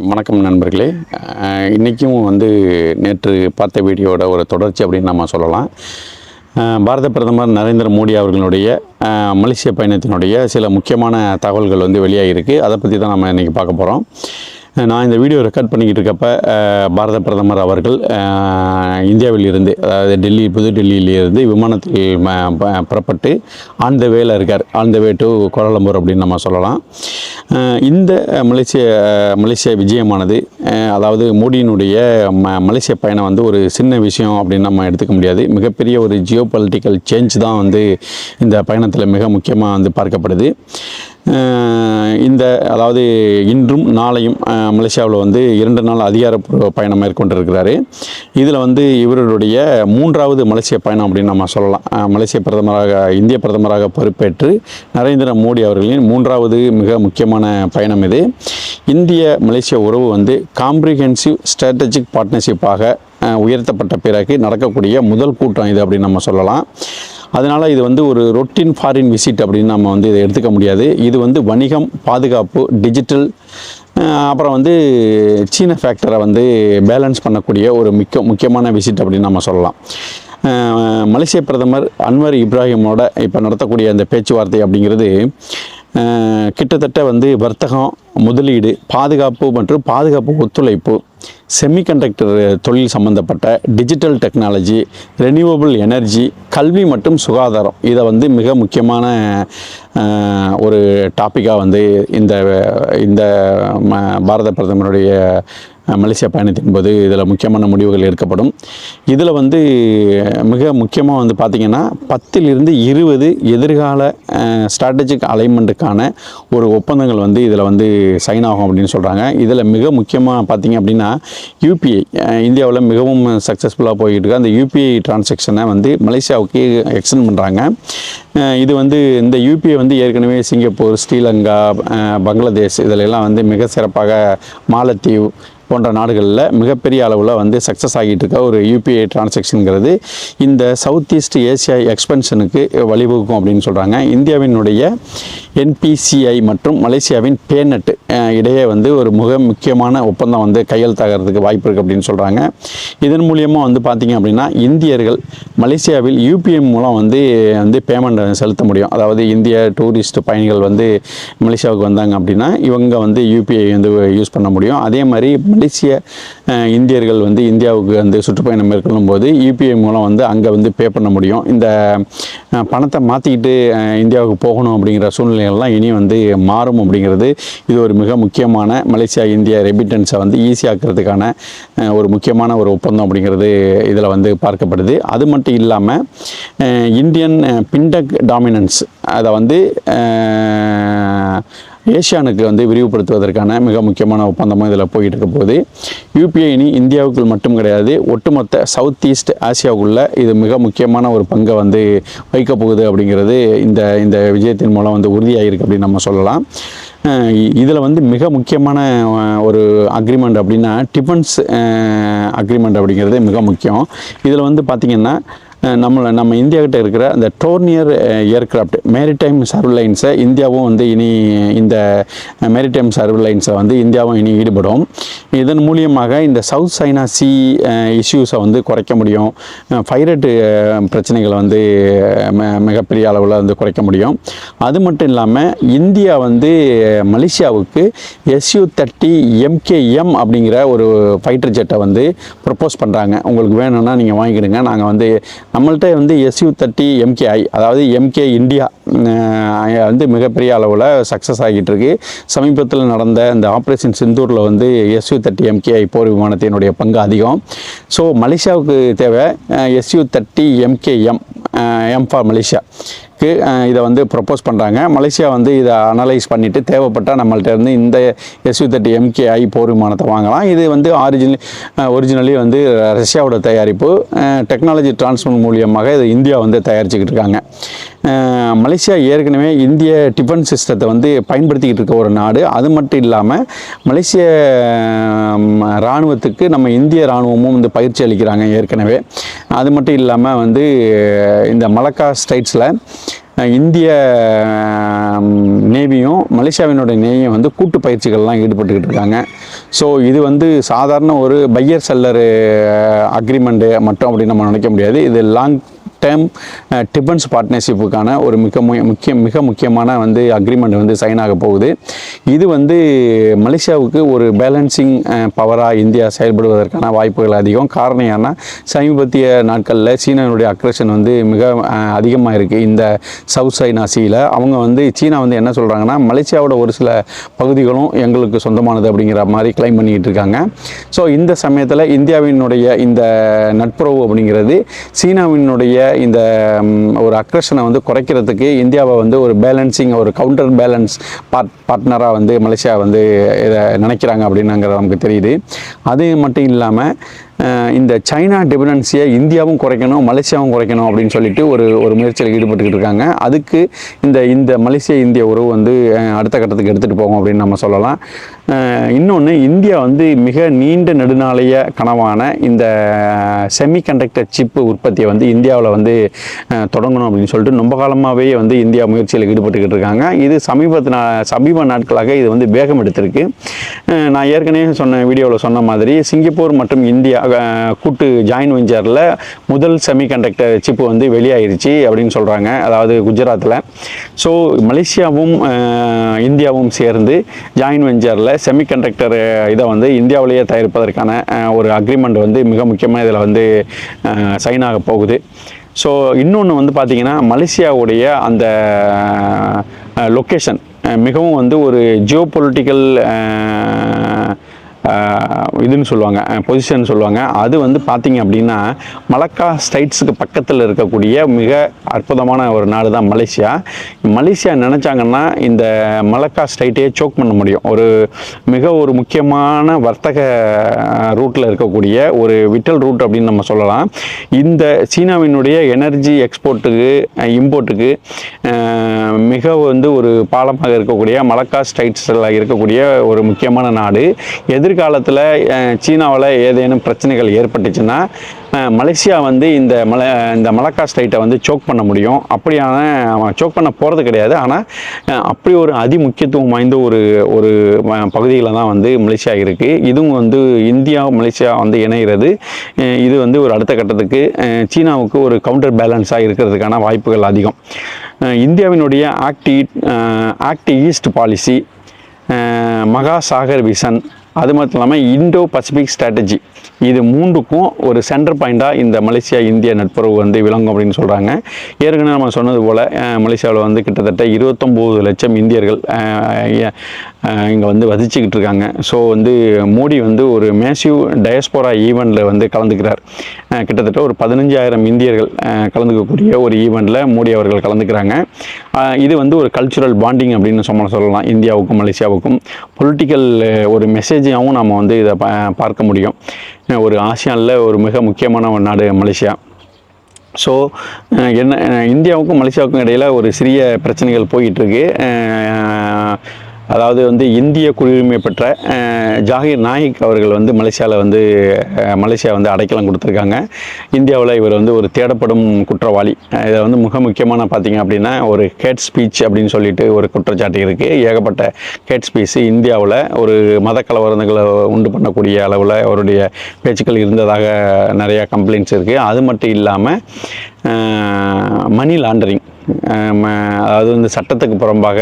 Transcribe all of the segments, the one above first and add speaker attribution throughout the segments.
Speaker 1: வணக்கம் நண்பர்களே. இன்றைக்கும் நேற்று பார்த்த வீடியோட ஒரு தொடர்ச்சி அப்படின்னு நம்ம சொல்லலாம். பாரத பிரதமர் நரேந்திர மோடி அவர்களுடைய மலேசிய பயணத்தினுடைய சில முக்கியமான தகவல்கள் வெளியாகிருக்கு. அதை பற்றி தான் நம்ம இன்றைக்கி பார்க்க போகிறோம். நான் இந்த வீடியோ ரெக்கார்ட் பண்ணிக்கிட்டு இருக்கப்போ பாரத பிரதமர் அவர்கள் இந்தியாவில் இருந்து, அதாவது புது டெல்லியிலிருந்து விமானத்தில் புறப்பட்டு ஆன் த வேல இருக்கார். On the way to Kuala Lumpur அப்படின்னு நம்ம சொல்லலாம். இந்த மலேசிய விஜயமானது, அதாவது மோடியினுடைய மலேசிய பயணம் ஒரு சின்ன விஷயம் அப்படின்னு நம்ம எடுத்துக்க முடியாது. மிகப்பெரிய ஒரு ஜியோ பொலிட்டிக்கல் சேஞ்ச் தான் இந்த பயணத்தில் மிக முக்கியமாக பார்க்கப்படுது. அதாவது இன்றும் நாளையும் மலேசியாவில் 2 நாள் அதிகாரப்பூர்வ பயணம் மேற்கொண்டிருக்கிறாரு. இதில் இவருடைய 3வது மலேசிய பயணம் அப்படின்னு நம்ம சொல்லலாம். இந்திய பிரதமராக பொறுப்பேற்று நரேந்திர மோடி அவர்களின் 3வது மிக முக்கியமான பயணம் இது. இந்திய மலேசிய உறவு காம்ப்ரிஹென்சிவ் ஸ்ட்ராட்டஜிக் பார்ட்னர்ஷிப்பாக உயர்த்தப்பட்ட பிறகு நடக்கக்கூடிய முதல் கூட்டம் இது அப்படின்னு நம்ம சொல்லலாம். அதனால் இது ஒரு ரொட்டீன் ஃபாரின் விசிட் அப்படின்னு நம்ம இதை எடுத்துக்க முடியாது. இது வணிகம், பாதுகாப்பு, டிஜிட்டல், அப்புறம் சீன ஃபேக்டரை பேலன்ஸ் பண்ணக்கூடிய ஒரு முக்கியமான விசிட் அப்படின்னு நம்ம சொல்லலாம். மலேசிய பிரதமர் அன்வர் இப்ராஹிமோட இப்போ நடத்தக்கூடிய அந்த பேச்சுவார்த்தை அப்படிங்கிறது கிட்டத்தட்ட வர்த்தகம், முதலீடு, பாதுகாப்பு மற்றும் பாதுகாப்பு ஒத்துழைப்பு, செமிகண்டக்டர் தொழில் சம்பந்தப்பட்ட டிஜிட்டல் டெக்னாலஜி, ரெனியூவபிள் எனர்ஜி, கல்வி மற்றும் சுகாதாரம், இதை மிக முக்கியமான ஒரு டாப்பிக்காக இந்த பாரத பிரதமருடைய மலேசியா பயணத்தின் போது இதில் முக்கியமான முடிவுகள் எடுக்கப்படும். இதில் மிக முக்கியமாக பார்த்திங்கன்னா 10 to 20 எதிர்கால ஸ்ட்ராட்டஜிக் அலைன்மெண்ட்டுக்கான ஒரு ஒப்பந்தங்கள் இதில் சைன் ஆகும் அப்படின்னு சொல்கிறாங்க. இதில் மிக முக்கியமாக பார்த்திங்க அப்படின்னா யூபிஐ இந்தியாவில் மிகவும் சக்ஸஸ்ஃபுல்லாக போய்கிட்டு இருக்கு. அந்த யூபிஐ டிரான்சாக்ஷனை மலேசியாவுக்கு எக்ஸ்டெண்ட் பண்ணுறாங்க. இது இந்த யூபிஐ ஏற்கனவே சிங்கப்பூர், ஸ்ரீலங்கா, பங்களாதேஷ் இதிலெல்லாம் மிக சிறப்பாக, மாலத்தீவு போன்ற நாடுகளில் மிகப்பெரிய அளவில் சக்ஸஸ் ஆகிட்டு இருக்க ஒரு யூபிஐ டிரான்சாக்ஷனுங்கிறது இந்த சவுத் ஈஸ்ட் ஏசியா எக்ஸ்பென்ஷனுக்கு வழிவகுக்கும் அப்படின்னு சொல்கிறாங்க. இந்தியாவினுடைய என்பிசிஐ மற்றும் மலேசியாவின் பேநெட் இடையே ஒரு மிக முக்கியமான ஒப்பந்தம் கையெழுத்தாகிறதுக்கு வாய்ப்பு இருக்குது அப்படின்னு சொல்கிறாங்க. இதன் மூலியமாக பார்த்திங்க அப்படின்னா இந்தியர்கள் மலேசியாவில் யூபிஐ மூலம் பேமெண்ட் செலுத்த முடியும். அதாவது இந்திய டூரிஸ்ட் பயணிகள் மலேசியாவுக்கு வந்தாங்க அப்படின்னா இவங்க யூபிஐ யூஸ் பண்ண முடியும். அதே மாதிரி மலேசிய இந்தியர்கள் இந்தியாவுக்கு சுற்றுப்பயணம் மேற்கொள்ளும் போது யூபிஐ மூலம் அங்கே பே பண்ண முடியும். இந்த பணத்தை மாற்றிக்கிட்டு இந்தியாவுக்கு போகணும் அப்படிங்கிற சூழ்நிலைகள்லாம் இனி மாறும் அப்படிங்கிறது இது ஒரு மிக முக்கியமான மலேசியா இந்தியா ரெமிட்டன்ஸை ஈஸியாக்கிறதுக்கான ஒரு முக்கியமான ஒரு ஒப்பந்தம் அப்படிங்கிறது இதில் பார்க்கப்படுது. அது மட்டும் இல்லாமல் இந்தியன் பின்டெக் டாமினன்ஸ் அதை ஏஷியானுக்கு விரிவுபடுத்துவதற்கான மிக முக்கியமான ஒப்பந்தமாக இதில் போயிட்டு இருக்க போது யூபிஐ இனி இந்தியாவுக்குள் மட்டும் கிடையாது, ஒட்டுமொத்த சவுத் ஈஸ்ட் ஆசியாவுக்குள்ள இது மிக முக்கியமான ஒரு பங்கை வைக்கப் போகுது அப்படிங்கிறது இந்த விஜயத்தின் மூலம் உறுதியாகிருக்கு அப்படின்னு நம்ம சொல்லலாம். இதில் மிக முக்கியமான ஒரு அக்ரிமெண்ட் அப்படின்னா டிஃபென்ஸ் அக்ரிமெண்ட் அப்படிங்கிறது மிக முக்கியம். இதில் பார்த்திங்கன்னா நம்ம இந்தியாக்கிட்ட இருக்கிற அந்த டோர்னியர் ஏர்க்ராஃப்ட் மேரிடைம் சர்வலைன்ஸை இந்தியாவும் இனி இந்த மேரிடைம் சர்வலைன்ஸில் இந்தியாவும் இனி ஈடுபடும். இதன் மூலியமாக இந்த சவுத் சைனா சி இஷ்யூஸை குறைக்க முடியும். பைரட் பிரச்சனைகளை மிகப்பெரிய அளவில் குறைக்க முடியும். அது மட்டும் இல்லாமல் இந்தியா மலேசியாவுக்கு SU-30 MKM அப்படிங்கிற ஒரு ஃபைட்டர் ஜெட்டை ப்ரப்போஸ் பண்ணுறாங்க. உங்களுக்கு வேணும்னா நீங்கள் வாங்கிக்கிடுங்க. நாங்கள் நம்மள்கிட்ட SU-30 MKI, அதாவது MK இந்தியா மிகப்பெரிய அளவில் சக்ஸஸ் ஆகிட்டு இருக்கு. சமீபத்தில் நடந்த இந்த ஆப்ரேஷன் சிந்தூரில் SU-30 MKI போர் விமானத்தினுடைய பங்கு அதிகம். ஸோ மலேசியாவுக்கு தேவை SU-30 MKM, M for Malaysia இதை ப்ரப்போஸ் பண்ணுறாங்க. மலேசியா இதை அனலைஸ் பண்ணிவிட்டு தேவைப்பட்டால் நம்மள்ட்ட இருந்து இந்த SU-30 MKI போர் விமானத்தை வாங்கலாம். இது ஒரிஜினலி ரஷ்யாவோட தயாரிப்பு. டெக்னாலஜி டிரான்ஸ்ஃபர் மூலியமாக இது இந்தியா தயாரிச்சுக்கிட்டு இருக்காங்க. மலேசியா ஏற்கனவே இந்திய டிஃபென்ஸ் சிஸ்டத்தை பயன்படுத்திக்கிட்டு இருக்க ஒரு நாடு. அது மட்டும் இல்லாமல் மலேசிய இராணுவத்துக்கு நம்ம இந்திய இராணுவமும் பயிற்சி அளிக்கிறாங்க ஏற்கனவே. அது மட்டும் இல்லாமல் இந்த மலக்கா ஸ்டேட்ஸில் இந்திய நேவியும் மலேசியாவினுடைய நேவியும் வந்து கூட்டு பயிற்சிகள்லாம் ஈடுபட்டுக்கிட்டு இருக்காங்க. ஸோ இது வந்து சாதாரண ஒரு பையர் செல்லர் அக்ரிமெண்ட்டு மட்டும் அப்படின்னு நம்ம நினைக்க முடியாது. இது லாங் டேர்ம் டிஃபென்ஸ் பார்ட்னர்ஷிப்புக்கான ஒரு மிக முக்கியமான வந்து அக்ரிமெண்ட் வந்து சைன் ஆக போகுது. இது வந்து மலேசியாவுக்கு ஒரு பேலன்சிங் பவராக இந்தியா செயல்படுவதற்கான வாய்ப்புகள் அதிகம். காரணம் ஏன்னா சமீபத்திய நாட்களில் சீனாவுடைய அக்ரஷன் வந்து மிக அதிகமாக இருக்குது. இந்த சவுத் சைனா சீல அவங்க வந்து சீனா வந்து என்ன சொல்கிறாங்கன்னா, மலேசியாவோட ஒரு சில பகுதிகளும் எங்களுக்கு சொந்தமானது அப்படிங்கிற மாதிரி கிளைம் பண்ணிக்கிட்டு இருக்காங்க. ஸோ இந்த சமயத்தில் இந்தியாவினுடைய இந்த நட்புறவு அப்படிங்கிறது சீனாவினுடைய இந்த ஒரு அக்ரஷனை வந்து குறைக்கிறதுக்கு இந்தியாவை வந்து ஒரு பேலன்சிங், ஒரு கவுண்டர் பேலன்ஸ் பார்ட்னராக வந்து மலேசியா வந்து இதை நினைக்கிறாங்க அப்படின்னுங்கிறது நமக்கு தெரியுது. அது மட்டும் இல்லாமல் இந்த சைனா டிபெண்டன்சியை இந்தியாவும் குறைக்கணும், மலேசியாவும் குறைக்கணும் அப்படின்னு சொல்லிட்டு ஒரு முயற்சியில் ஈடுபட்டுக்கிட்டு இருக்காங்க. அதுக்கு இந்த மலேசிய இந்திய உறவு வந்து அடுத்த கட்டத்துக்கு எடுத்துகிட்டு போகும் அப்படின்னு நம்ம சொல்லலாம். இன்னொன்று, இந்தியா வந்து மிக நீண்ட நெடுநாளைய கனவான இந்த செமிகண்டக்டர் சிப்பு உற்பத்தியை வந்து இந்தியாவில் வந்து தொடங்கணும் அப்படின்னு சொல்லிட்டு ரொம்ப காலமாகவே வந்து இந்தியா முயற்சியில் ஈடுபட்டுக்கிட்டு இருக்காங்க. இது சமீப நாட்களாக இது வந்து வேகம் எடுத்திருக்கு. நான் ஏற்கனவே வீடியோவில் சொன்ன மாதிரி சிங்கப்பூர் மற்றும் இந்தியா கூட்டு ஜாயின் வெஞ்சரில் முதல் செமிகண்டக்டர் சிப்பு வந்து வெளியாயிருச்சு அப்படின்னு சொல்கிறாங்க, அதாவது குஜராத்தில். ஸோ மலேசியாவும் இந்தியாவும் சேர்ந்து ஜாயின் வெஞ்சரில் செமிகண்டக்டர் இதை வந்து இந்தியாவிலேயே தயாரிப்பதற்கான ஒரு அக்ரிமெண்ட் வந்து மிக முக்கியமாக இதில் வந்து சைன் ஆக போகுது. ஸோ இன்னொன்று வந்து பார்த்திங்கன்னா, மலேசியாவுடைய அந்த லொக்கேஷன் மிகவும் வந்து ஒரு ஜியோ பொலிட்டிக்கல் இதுன்னு சொல்லுவாங்க, பொசிஷன் சொல்லுவாங்க. அது வந்து பார்த்திங்க அப்படின்னா மலக்கா ஸ்ட்ரைட்ஸுக்கு பக்கத்தில் இருக்கக்கூடிய மிக அற்புதமான ஒரு நாடு தான் மலேசியா நினச்சாங்கன்னா இந்த மலக்கா ஸ்ட்ரைட்டையே சோக் பண்ண முடியும். ஒரு முக்கியமான வர்த்தக ரூட்டில் இருக்கக்கூடிய ஒரு விட்டல் ரூட் அப்படின்னு நம்ம சொல்லலாம். இந்த சீனாவினுடைய எனர்ஜி எக்ஸ்போர்ட்டுக்கு இம்போர்ட்டுக்கு மிக வந்து ஒரு பாலமாக இருக்கக்கூடிய மலக்கா ஸ்ட்ரைட்ஸில் இருக்கக்கூடிய ஒரு முக்கியமான நாடு. எதிர்காலத்தில் சீனாவில் ஏதேனும் பிரச்சனைகள் ஏற்பட்டுச்சுன்னா மலேசியா வந்து இந்த மலக்கா ஸ்ட்ரைட்டை வந்து சோக் பண்ண முடியும். சோக் பண்ண போகிறது கிடையாது, ஆனால் அப்படி ஒரு முக்கியத்துவம் வாய்ந்த ஒரு பகுதியில் தான் வந்து மலேசியா இருக்குது. இதுவும் வந்து இந்தியா மலேசியா வந்து இணைகிறது. இது வந்து ஒரு அடுத்த கட்டத்துக்கு சீனாவுக்கு ஒரு கவுண்டர் பேலன்ஸாக இருக்கிறதுக்கான வாய்ப்புகள் அதிகம். இந்தியாவினுடைய act east policy, Mahasagar vision, அது மட்டும் இல்லாமல் இண்டோ பசிபிக் ஸ்ட்ராட்டஜி, இது மூன்றுக்கும் ஒரு சென்டர் பாயிண்ட்டாக இந்த மலேசியா இந்திய நட்புறவு வந்து விளங்கும் அப்படின்னு சொல்கிறாங்க. ஏற்கனவே நம்ம சொன்னது போல் மலேசியாவில் வந்து கிட்டத்தட்ட 29 லட்சம் இந்தியர்கள் இங்கே வந்து வசிச்சுக்கிட்டு இருக்காங்க. ஸோ வந்து மோடி வந்து ஒரு மேசிவ் டயஸ்போரா ஈவெண்ட்டில் வந்து கலந்துக்கிறார். கிட்டத்தட்ட ஒரு 15,000 இந்தியர்கள் கலந்துக்கக்கூடிய ஒரு ஈவெண்ட்டில் மோடி அவர்கள் கலந்துக்கிறாங்க. இது வந்து ஒரு கல்ச்சுரல் பாண்டிங் அப்படின்னு சொல்லலாம். இந்தியாவுக்கும் மலேசியாவுக்கும் பொலிட்டிக்கல் ஒரு மெசேஜாகவும் நம்ம வந்து இதை பார்க்க முடியும். ஒரு ஆசியானில் ஒரு மிக முக்கியமான ஒரு நாடு மலேசியா. ஸோ இந்தியாவுக்கும் மலேசியாவுக்கும் இடையில் ஒரு சிறிய பிரச்சனைகள் போயிட்டுருக்கு. அதாவது வந்து இந்திய குடியுரிமை பெற்ற ஜாகிர் நாயிக் அவர்கள் வந்து மலேசியா வந்து அடைக்கலம் கொடுத்துருக்காங்க. இந்தியாவில் இவர் வந்து ஒரு தேடப்படும் குற்றவாளி. இதை வந்து மிக முக்கியமான பார்த்திங்க அப்படின்னா ஒரு ஹேட் ஸ்பீச் அப்படின்னு சொல்லிட்டு ஒரு குற்றச்சாட்டு இருக்குது. ஏகப்பட்ட ஹேட் ஸ்பீச் இந்தியாவில் ஒரு மத கலவரங்களை உண்டு பண்ணக்கூடிய அளவில் அவருடைய பேச்சுக்கள் இருந்ததாக நிறையா கம்ப்ளைண்ட்ஸ் இருக்குது. அது மட்டும் இல்லாமல் மணி லாண்டரிங், அதாவது வந்து சட்டத்துக்கு புறம்பாக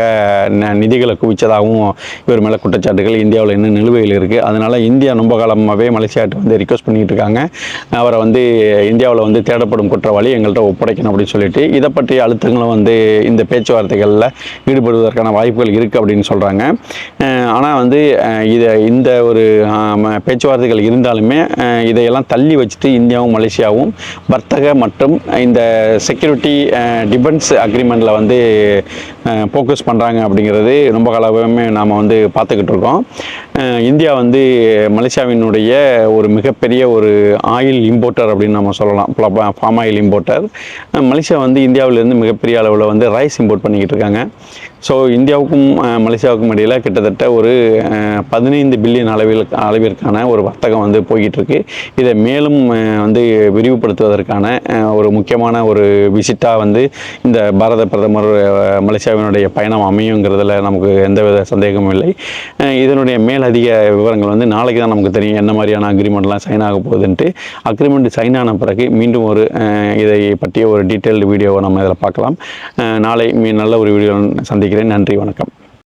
Speaker 1: நிதிகளை குவிச்சதாகவும் இவர் மேலே குற்றச்சாட்டுகள் இந்தியாவில் இன்னும் நிலுவையில் இருக்குது. அதனால் இந்தியா ரொம்ப காலமாகவே மலேசியாட்ட வந்து ரிக்வஸ்ட் பண்ணிகிட்டு இருக்காங்க, அவரை வந்து இந்தியாவில் வந்து தேடப்படும் குற்றவாளி எங்கள்கிட்ட ஒப்படைக்கணும் அப்படின்னு சொல்லிட்டு. இதை பற்றி அழுத்தங்களும் வந்து இந்த பேச்சுவார்த்தைகளில் ஈடுபடுவதற்கான வாய்ப்புகள் இருக்குது அப்படின்னு சொல்கிறாங்க. ஆனால் வந்து இந்த ஒரு பேச்சுவார்த்தைகள் இருந்தாலுமே இதையெல்லாம் தள்ளி வச்சுட்டு இந்தியாவும் மலேசியாவும் வர்த்தக மற்றும் இந்த செக்யூரிட்டி டிஃபென்ஸ் அக்ரிமெண்ட்டில் வந்து ஃபோக்கஸ் பண்ணுறாங்க அப்படிங்கிறது ரொம்ப காலமே நாம் வந்து பார்த்துக்கிட்டு இருக்கோம். இந்தியா வந்து மலேசியாவினுடைய ஒரு மிகப்பெரிய ஒரு ஆயில் இம்போர்ட்டர் அப்படின்னு நம்ம சொல்லலாம், பாம் ஆயில் இம்போர்ட்டர். மலேசியா வந்து இந்தியாவிலேருந்து மிகப்பெரிய அளவில் வந்து ரைஸ் இம்போர்ட் பண்ணிக்கிட்டு இருக்காங்க. ஸோ இந்தியாவுக்கும் மலேசியாவுக்கும் இடையில் கிட்டத்தட்ட ஒரு 15 பில்லியன் அளவிற்கான ஒரு வர்த்தகம் வந்து போய்கிட்டு இருக்கு. இதை மேலும் வந்து விரிவுபடுத்துவதற்கான ஒரு முக்கியமான ஒரு விசிட்டாக வந்து இந்த பாரத பிரதமர் மலேசியாவினுடைய பயணம் அமையுங்கிறதுல நமக்கு எந்தவித சந்தேகமும் இல்லை. இதனுடைய மேலதிக விவரங்கள் வந்து நாளைக்கு தான் நமக்கு தெரியும், என்ன மாதிரியான அக்ரிமெண்ட்லாம் சைன் ஆக போகுதுன்ட்டு. அக்ரிமெண்ட் சைன் ஆன பிறகு மீண்டும் ஒரு இதை பற்றிய ஒரு டீட்டெயில்டு வீடியோவை நம்ம இதில் பார்க்கலாம். நாளை நல்ல ஒரு வீடியோ சந்திக்கிறேன். நன்றி, வணக்கம்.